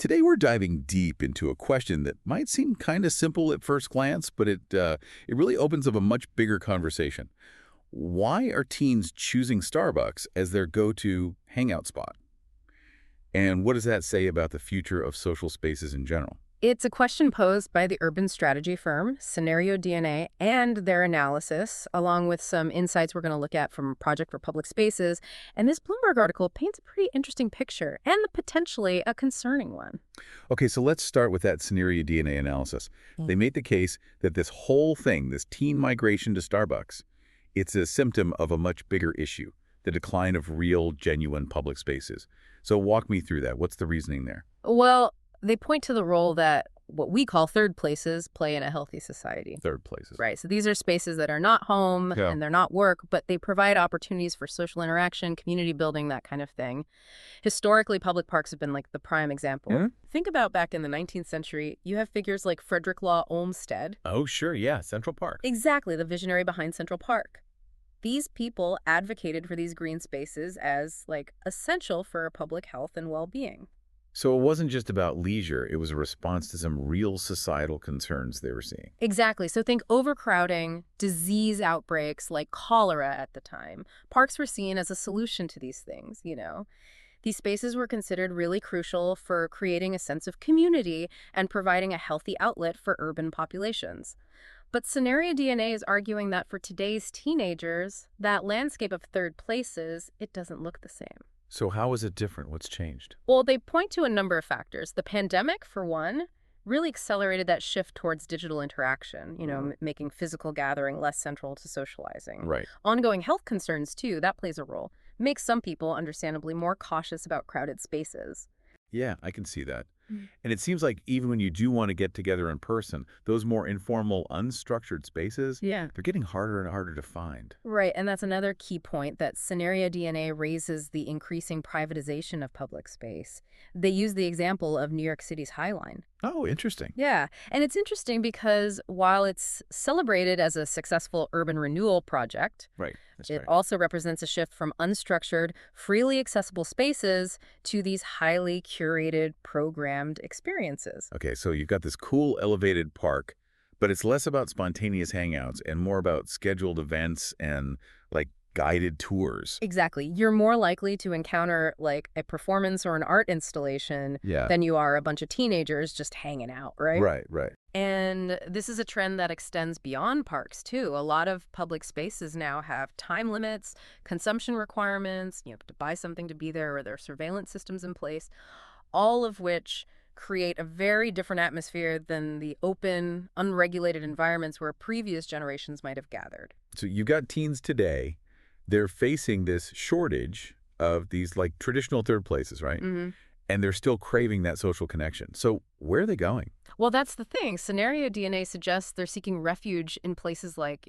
Today we're diving deep into a question that might seem kind of simple at first glance, but it really opens up a much bigger conversation. Why are teens choosing Starbucks as their go-to hangout spot? And what does that say about the future of social spaces in general? It's a question posed by the urban strategy firm, scenarioDNA, and their analysis, along with some insights we're going to look at from Project for Public Spaces. And this Bloomberg article paints a pretty interesting picture, and potentially a concerning one. Okay, so let's start with that scenario DNA analysis. They made the case that this whole thing, this teen migration to Starbucks, it's a symptom of a much bigger issue, the decline of real, genuine public spaces. So walk me through that. What's the reasoning there? Well, they point to the role that what we call third places play in a healthy society. Third places. Right. So these are spaces that are not home Yeah. and they're not work, but they provide opportunities for social interaction, community building, that kind of thing. Historically, public parks have been like the prime example. Yeah. Think about back in the 19th century, you have figures like Frederick Law Olmsted. Oh, sure, yeah, Central Park. Exactly, the visionary behind Central Park. These people advocated for these green spaces as like essential for public health and well-being. So it wasn't just about leisure, it was a response to some real societal concerns they were seeing. Exactly. So think overcrowding, disease outbreaks like cholera at the time. Parks were seen as a solution to these things. These spaces were considered really crucial for creating a sense of community and providing a healthy outlet for urban populations. But scenarioDNA is arguing that for today's teenagers, that landscape of third places, it doesn't look the same. So how is it different? What's changed? Well, they point to a number of factors. The pandemic, for one, really accelerated that shift towards digital interaction, making physical gathering less central to socializing. Right. Ongoing health concerns, too, that plays a role. Makes some people, understandably, more cautious about crowded spaces. Yeah, I can see that. And it seems like even when you do want to get together in person, those more informal, unstructured spaces, Yeah. they're getting harder and harder to find. Right, and that's another key point, that scenarioDNA raises the increasing privatization of public space. They use the example of New York City's High Line. Oh, interesting. Yeah, and it's interesting because while it's celebrated as a successful urban renewal project, Right. That's it right. also represents a shift from unstructured, freely accessible spaces to these highly curated, programmed experiences. Okay, so you've got this cool elevated park, but it's less about spontaneous hangouts and more about scheduled events and like guided tours. Exactly. You're more likely to encounter like a performance or an art installation Yeah. than you are a bunch of teenagers just hanging out, right? Right, right. And this is a trend that extends beyond parks, too. A lot of public spaces now have time limits, consumption requirements, you have to buy something to be there, or there are surveillance systems in place, all of which create a very different atmosphere than the open, unregulated environments where previous generations might have gathered. So you've got teens today, they're facing this shortage of these like traditional third places, right? hmm And they're still craving that social connection. So where are they going? Well, that's the thing. scenarioDNA suggests they're seeking refuge in places like,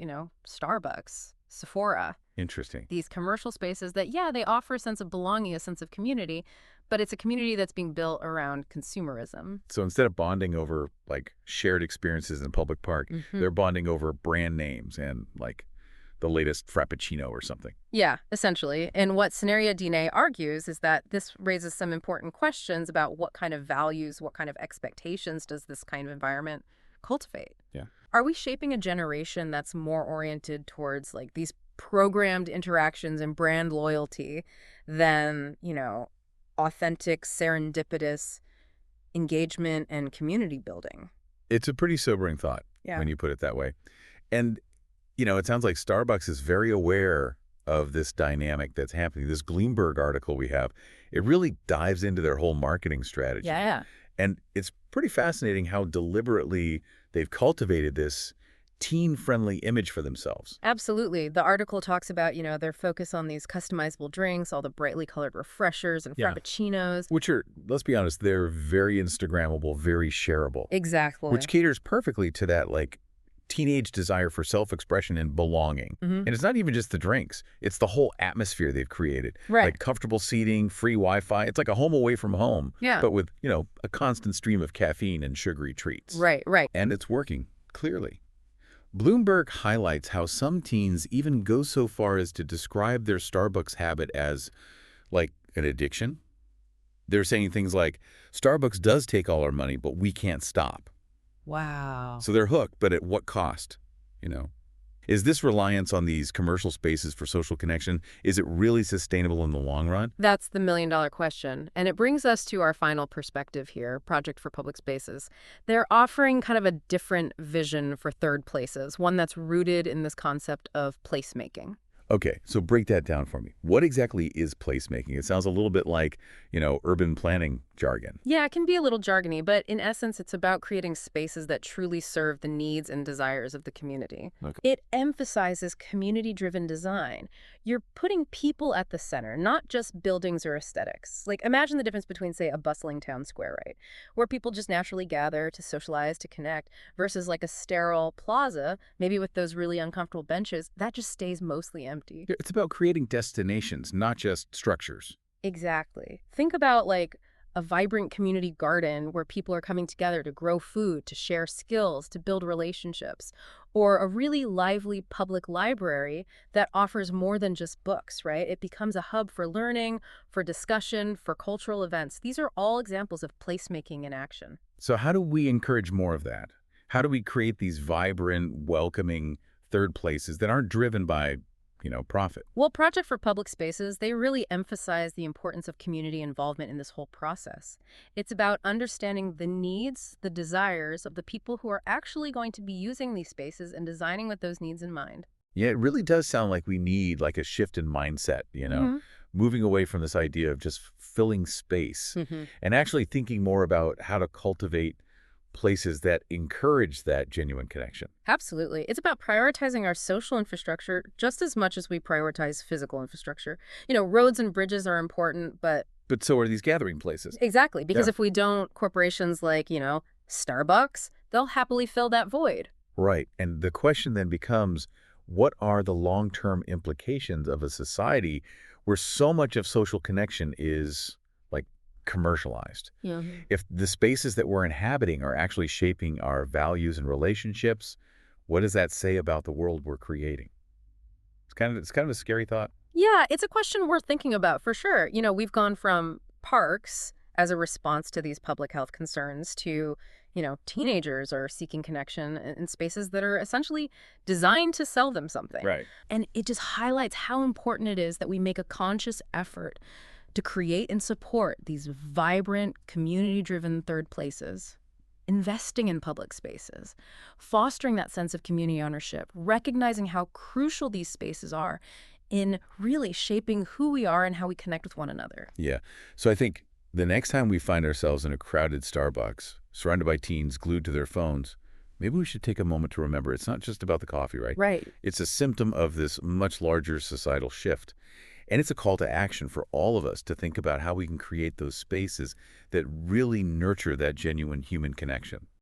Starbucks, Sephora, Interesting. these commercial spaces that, yeah, they offer a sense of belonging, a sense of community, but it's a community that's being built around consumerism. So instead of bonding over like shared experiences in a public park, they're bonding over brand names and like the latest Frappuccino or something. Yeah, essentially. And what scenarioDNA argues is that this raises some important questions about what kind of values, what kind of expectations does this kind of environment cultivate? Yeah. Are we shaping a generation that's more oriented towards like these programmed interactions and brand loyalty than, authentic, serendipitous engagement and community building? It's a pretty sobering thought Yeah. when you put it that way. And, it sounds like Starbucks is very aware of this dynamic that's happening. This Bloomberg article we have, it really dives into their whole marketing strategy. Yeah. And it's pretty fascinating how deliberately they've cultivated this teen-friendly image for themselves. Absolutely. The article talks about, their focus on these customizable drinks, all the brightly colored refreshers and Yeah. frappuccinos. Which are, let's be honest, they're very Instagrammable, very shareable. Exactly. Which caters perfectly to that, like, teenage desire for self-expression and belonging. And it's not even just the drinks. It's the whole atmosphere they've created. Right. Like comfortable seating, free Wi-Fi. It's like a home away from home. Yeah. But with, a constant stream of caffeine and sugary treats. Right. And it's working, clearly. Bloomberg highlights how some teens even go so far as to describe their Starbucks habit as, like, an addiction. They're saying things like, Starbucks does take all our money, but we can't stop. Wow. So they're hooked, but at what cost? You know? Is this reliance on these commercial spaces for social connection, is it really sustainable in the long run? That's the million-dollar question. And it brings us to our final perspective here, Project for Public Spaces. They're offering kind of a different vision for third places, one that's rooted in this concept of placemaking. Okay, so break that down for me. What exactly is placemaking? It sounds a little bit like, urban planning jargon. Yeah, it can be a little jargony, but in essence, it's about creating spaces that truly serve the needs and desires of the community. Okay. It emphasizes community-driven design. You're putting people at the center, not just buildings or aesthetics. Like, imagine the difference between, say, a bustling town square, right? Where people just naturally gather to socialize, to connect, versus like a sterile plaza, maybe with those really uncomfortable benches, that just stays mostly empty. It's about creating destinations, not just structures. Exactly. Think about like a vibrant community garden where people are coming together to grow food, to share skills, to build relationships, or a really lively public library that offers more than just books, right? It becomes a hub for learning, for discussion, for cultural events. These are all examples of placemaking in action. So how do we encourage more of that? How do we create these vibrant, welcoming third places that aren't driven by, profit? Well, Project for Public Spaces, they really emphasize the importance of community involvement in this whole process. It's about understanding the needs, the desires of the people who are actually going to be using these spaces and designing with those needs in mind. Yeah, it really does sound like we need like a shift in mindset, moving away from this idea of just filling space Hmm. and actually thinking more about how to cultivate places that encourage that genuine connection. Absolutely. It's about prioritizing our social infrastructure just as much as we prioritize physical infrastructure. Roads and bridges are important, but But so are these gathering places. exactly, because Yeah. if we don't, corporations like, Starbucks, they'll happily fill that void. Right. And the question then becomes, what are the long-term implications of a society where so much of social connection is like commercialized? Yeah. If the spaces that we're inhabiting are actually shaping our values and relationships, what does that say about the world we're creating? It's kind of a scary thought. Yeah, it's a question worth thinking about for sure. We've gone from parks as a response to these public health concerns to, teenagers are seeking connection in spaces that are essentially designed to sell them something. Right. And it just highlights how important it is that we make a conscious effort to create and support these vibrant, community-driven third places. Investing in public spaces, fostering that sense of community ownership, recognizing how crucial these spaces are in really shaping who we are and how we connect with one another. Yeah. So I think the next time we find ourselves in a crowded Starbucks, surrounded by teens glued to their phones, maybe we should take a moment to remember it's not just about the coffee, right? Right. It's a symptom of this much larger societal shift. And it's a call to action for all of us to think about how we can create those spaces that really nurture that genuine human connection.